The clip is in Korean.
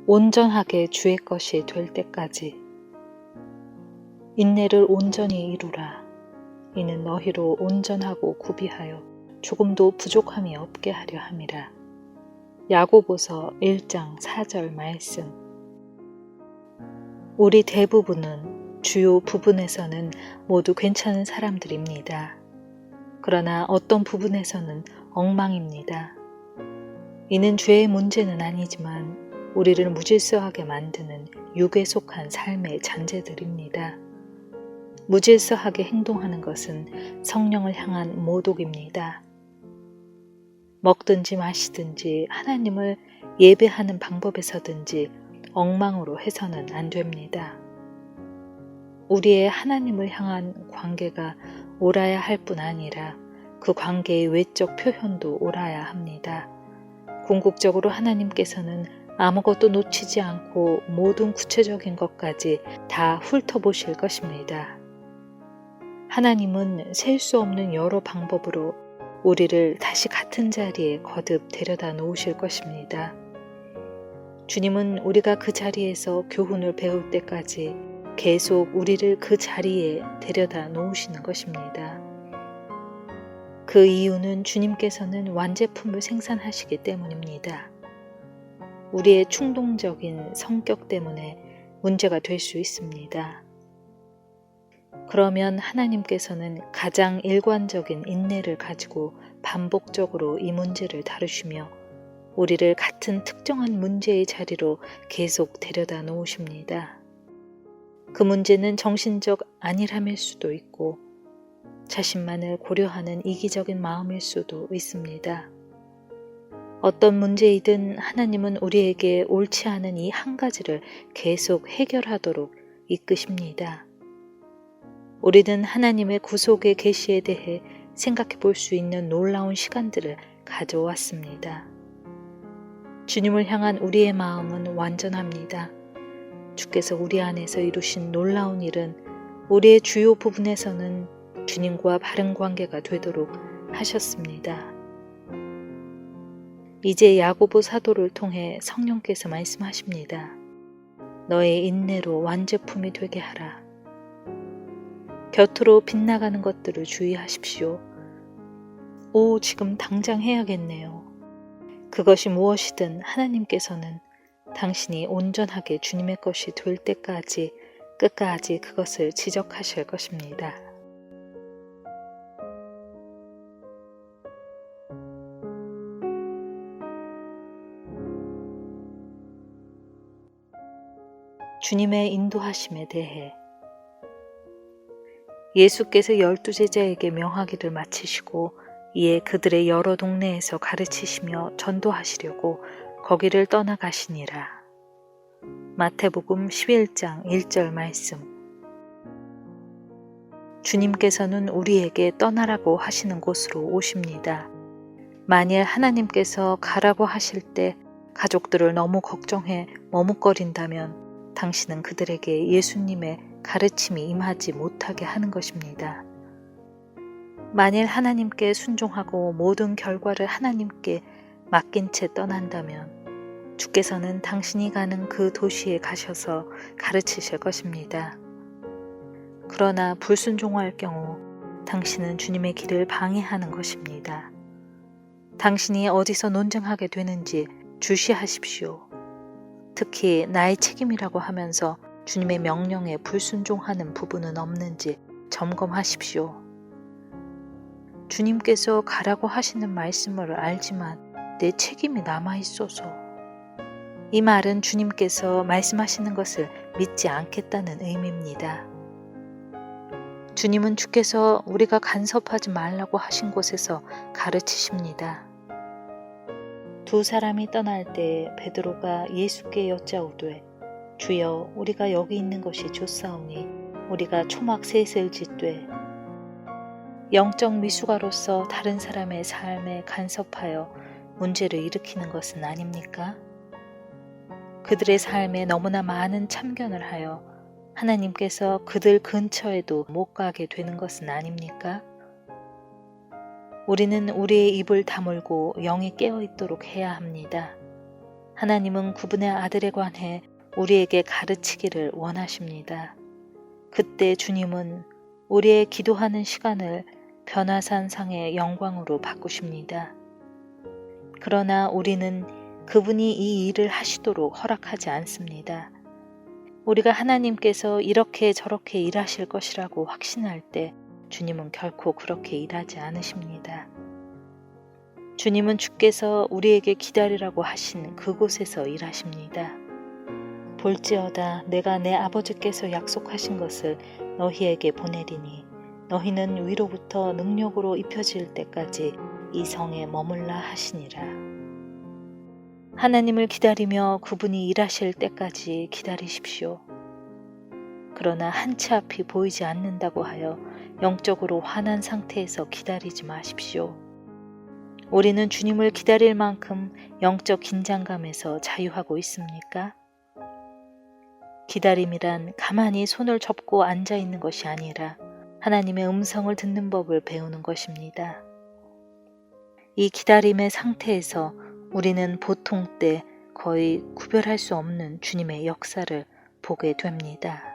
온전하게 주의 것이 될 때까지 인내를 온전히 이루라. 이는 너희로 온전하고 구비하여 조금도 부족함이 없게 하려 함이라. 야고보서 1장 4절 말씀. 우리 대부분은 주요 부분에서는 모두 괜찮은 사람들입니다. 그러나 어떤 부분에서는 엉망입니다. 이는 죄의 문제는 아니지만 우리를 무질서하게 만드는 육에 속한 삶의 잔재들입니다. 무질서하게 행동하는 것은 성령을 향한 모독입니다. 먹든지 마시든지 하나님을 예배하는 방법에서든지 엉망으로 해서는 안 됩니다. 우리의 하나님을 향한 관계가 옳아야 할 뿐 아니라 그 관계의 외적 표현도 옳아야 합니다. 궁극적으로 하나님께서는 아무것도 놓치지 않고 모든 구체적인 것까지 다 훑어보실 것입니다. 하나님은 셀 수 없는 여러 방법으로 우리를 다시 같은 자리에 거듭 데려다 놓으실 것입니다. 주님은 우리가 그 자리에서 교훈을 배울 때까지 계속 우리를 그 자리에 데려다 놓으시는 것입니다. 그 이유는 주님께서는 완제품을 생산하시기 때문입니다. 우리의 충동적인 성격 때문에 문제가 될 수 있습니다. 그러면 하나님께서는 가장 일관적인 인내를 가지고 반복적으로 이 문제를 다루시며 우리를 같은 특정한 문제의 자리로 계속 데려다 놓으십니다. 그 문제는 정신적 안일함일 수도 있고 자신만을 고려하는 이기적인 마음일 수도 있습니다. 어떤 문제이든 하나님은 우리에게 옳지 않은 이 한 가지를 계속 해결하도록 이끄십니다. 우리는 하나님의 구속의 계시에 대해 생각해 볼 수 있는 놀라운 시간들을 가져왔습니다. 주님을 향한 우리의 마음은 완전합니다. 주께서 우리 안에서 이루신 놀라운 일은 우리의 주요 부분에서는 주님과 바른 관계가 되도록 하셨습니다. 이제 야고보 사도를 통해 성령께서 말씀하십니다. 너의 인내로 완제품이 되게 하라. 곁으로 빗나가는 것들을 주의하십시오. 지금 당장 해야겠네요. 그것이 무엇이든 하나님께서는 당신이 온전하게 주님의 것이 될 때까지 끝까지 그것을 지적하실 것입니다. 주님의 인도하심에 대해 예수께서 12제자에게 명하기를 마치시고 이에 그들의 여러 동네에서 가르치시며 전도하시려고 거기를 떠나가시니라. 마태복음 11장 1절 말씀. 주님께서는 우리에게 떠나라고 하시는 곳으로 오십니다. 만일 하나님께서 가라고 하실 때 가족들을 너무 걱정해 머뭇거린다면 당신은 그들에게 예수님의 가르침이 임하지 못하게 하는 것입니다. 만일 하나님께 순종하고 모든 결과를 하나님께 맡긴 채 떠난다면 주께서는 당신이 가는 그 도시에 가셔서 가르치실 것입니다. 그러나 불순종할 경우 당신은 주님의 길을 방해하는 것입니다. 당신이 어디서 논증하게 되는지 주시하십시오. 특히 나의 책임이라고 하면서 주님의 명령에 불순종하는 부분은 없는지 점검하십시오. 주님께서 가라고 하시는 말씀을 알지만 내 책임이 남아있어서 이 말은 주님께서 말씀하시는 것을 믿지 않겠다는 의미입니다. 주님은 주께서 우리가 간섭하지 말라고 하신 곳에서 가르치십니다. 두 사람이 떠날 때 베드로가 예수께 여짜오되 주여 우리가 여기 있는 것이 좋사오니 우리가 초막 셋을 짓되 영적 미숙아로서 다른 사람의 삶에 간섭하여 문제를 일으키는 것은 아닙니까? 그들의 삶에 너무나 많은 참견을 하여 하나님께서 그들 근처에도 못 가게 되는 것은 아닙니까? 우리는 우리의 입을 다물고 영이 깨어 있도록 해야 합니다. 하나님은 그분의 아들에 관해 우리에게 가르치기를 원하십니다. 그때 주님은 우리의 기도하는 시간을 변화산상의 영광으로 바꾸십니다. 그러나 우리는 그분이 이 일을 하시도록 허락하지 않습니다. 우리가 하나님께서 이렇게 저렇게 일하실 것이라고 확신할 때 주님은 결코 그렇게 일하지 않으십니다. 주님은 주께서 우리에게 기다리라고 하신 그곳에서 일하십니다. 볼지어다 내가 내 아버지께서 약속하신 것을 너희에게 보내리니 너희는 위로부터 능력으로 입혀질 때까지 이 성에 머물라 하시니라. 하나님을 기다리며 그분이 일하실 때까지 기다리십시오. 그러나 한치 앞이 보이지 않는다고 하여 영적으로 화난 상태에서 기다리지 마십시오. 우리는 주님을 기다릴 만큼 영적 긴장감에서 자유하고 있습니까? 기다림이란 가만히 손을 접고 앉아 있는 것이 아니라 하나님의 음성을 듣는 법을 배우는 것입니다. 이 기다림의 상태에서 우리는 보통 때 거의 구별할 수 없는 주님의 역사를 보게 됩니다.